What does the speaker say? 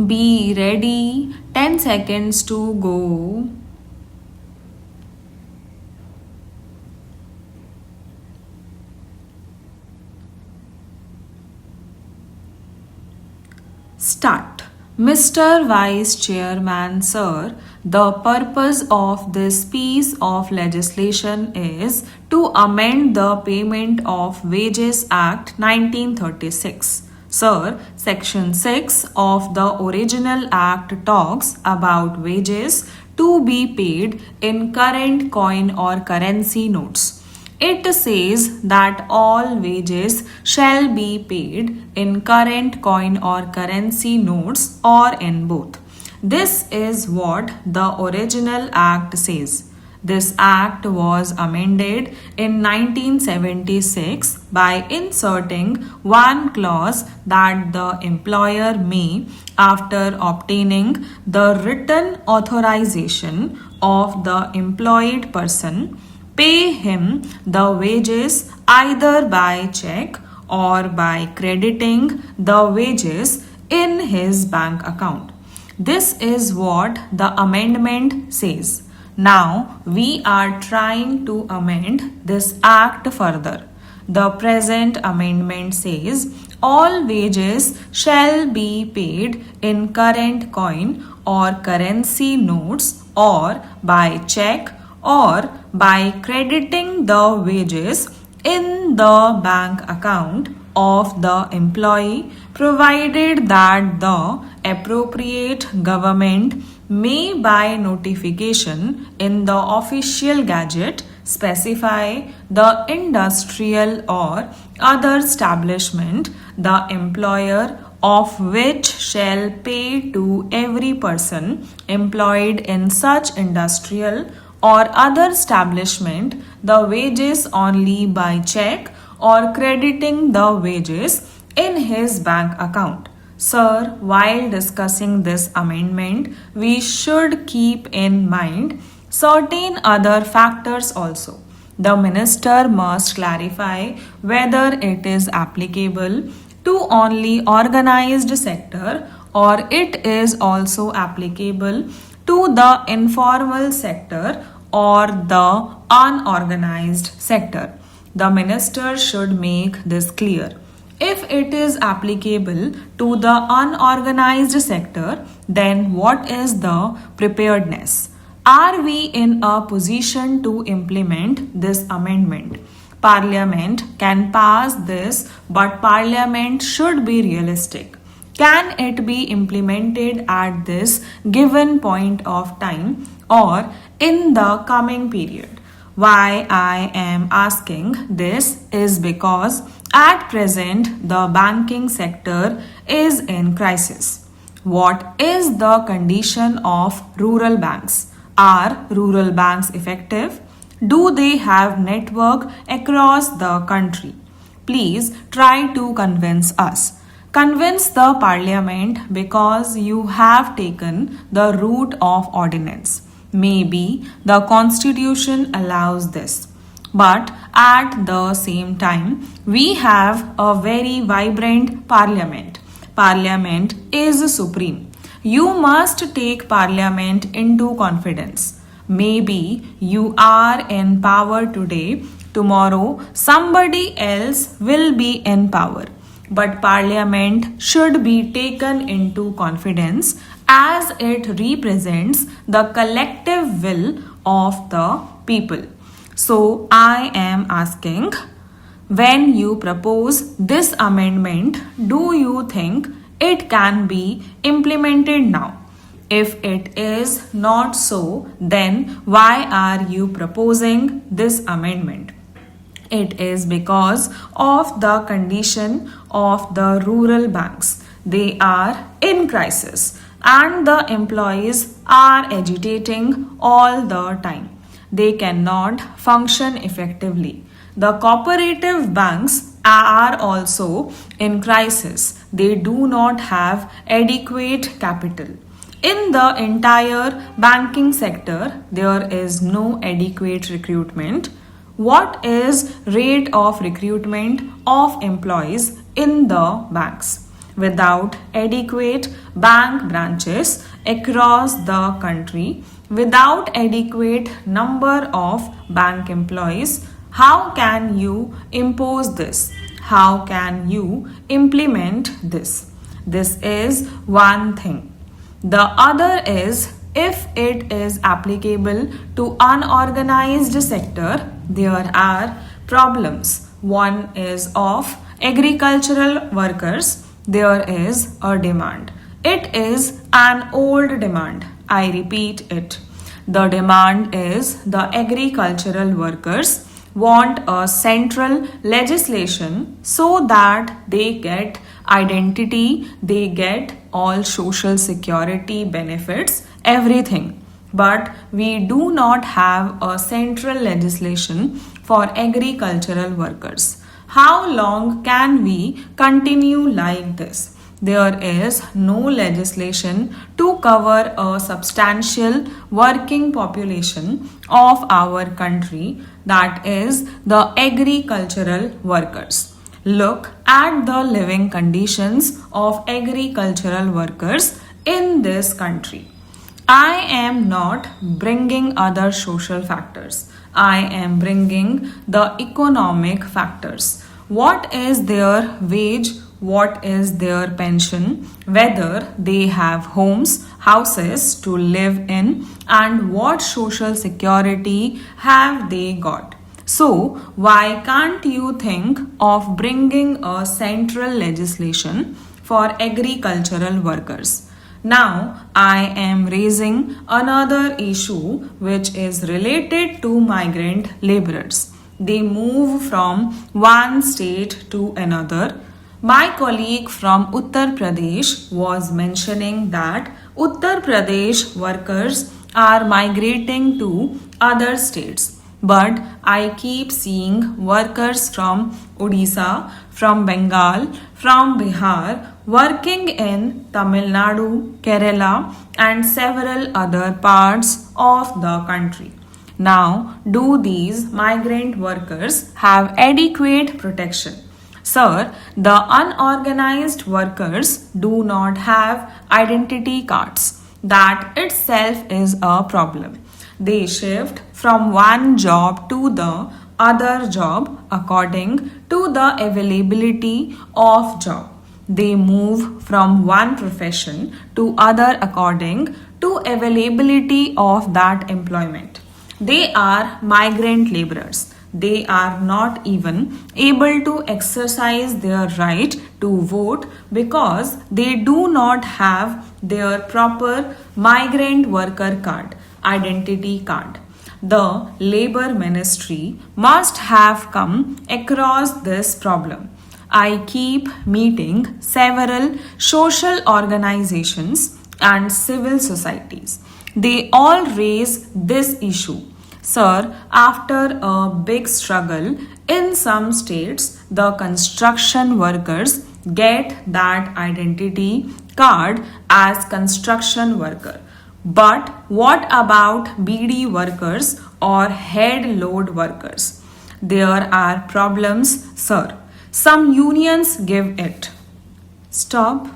Be ready. 10 seconds to go. Start. Mr. Vice Chairman, sir, the purpose of this piece of legislation is to amend the Payment of Wages Act 1936. Sir, Section 6 of the original Act talks about wages to be paid in current coin or currency notes. It says that all wages shall be paid in current coin or currency notes or in both. This is what the original Act says. This Act was amended in 1976 by inserting one clause that the employer may, after obtaining the written authorization of the employed person, pay him the wages either by check or by crediting the wages in his bank account. This is what the amendment says. Now we are trying to amend this act further. The present amendment says all wages shall be paid in current coin or currency notes or by check or by crediting the wages in the bank account of the employee, provided that the appropriate government may by notification in the official gazette specify the industrial or other establishment the employer of which shall pay to every person employed in such industrial or other establishment the wages only by check or crediting the wages in his bank account. Sir, while discussing this amendment, we should keep in mind certain other factors also. The minister must clarify whether it is applicable to only organized sector or it is also applicable to the informal sector or the unorganized sector. The minister should make this clear. If it is applicable to the unorganized sector, then what is the preparedness? Are we in a position to implement this amendment? Parliament can pass this, but Parliament should be realistic. Can it be implemented at this given point of time or in the coming period? Why I am asking this is because at present the banking sector is in crisis. What is the condition of rural banks? Are rural banks effective? Do they have network across the country? Please try to convince us. Convince the parliament because you have taken the route of ordinance. Maybe the constitution allows this. But at the same time, we have a very vibrant parliament. Parliament is supreme. You must take parliament into confidence. Maybe you are in power today, tomorrow somebody else will be in power. But parliament should be taken into confidence as it represents the collective will of the people. So I am asking, when you propose this amendment, do you think it can be implemented now? If it is not so, then why are you proposing this amendment? It is because of the condition of the rural banks. They are in crisis and the employees are agitating all the time. They cannot function effectively. The cooperative banks are also in crisis. They do not have adequate capital. In the entire banking sector, there is no adequate recruitment. What is rate of recruitment of employees in the banks? without adequate bank branches across the country, without adequate number of bank employees, how can you impose this? How can you implement this? This is one thing. The other is, if it is applicable to unorganized sector, there are problems. One is of agricultural workers. There is a demand. It is an old demand. I repeat it. The demand is the agricultural workers want a central legislation so that they get identity, they get all social security benefits, everything. But we do not have a central legislation for agricultural workers. How long can we continue like this? There is no legislation to cover a substantial working population of our country, that is the agricultural workers. Look at the living conditions of agricultural workers in this country. I am not bringing other social factors. I am bringing the economic factors. What is their wage? What is their pension? Whether they have homes, houses to live in, and what social security have they got? So, why can't you think of bringing a central legislation for agricultural workers? Now, I am raising another issue which is related to migrant laborers. They move from one state to another. My colleague from Uttar Pradesh was mentioning that Uttar Pradesh workers are migrating to other states. But I keep seeing workers from Odisha, from Bengal, from Bihar working in Tamil Nadu, Kerala, and several other parts of the country. Now, do these migrant workers have adequate protection? Sir, the unorganized workers do not have identity cards. That itself is a problem. They shift from one job to the other job according to the availability of job. They move from one profession to other according to availability of that employment. They are migrant laborers. They are not even able to exercise their right to vote because they do not have their proper migrant worker card, identity card. The Labour Ministry must have come across this problem. I keep meeting several social organizations and civil societies. They all raise this issue. Sir, after a big struggle in some states, the construction workers get that identity card as construction worker. But what about BD workers or head load workers? There are problems, sir. Some unions give it. Stop.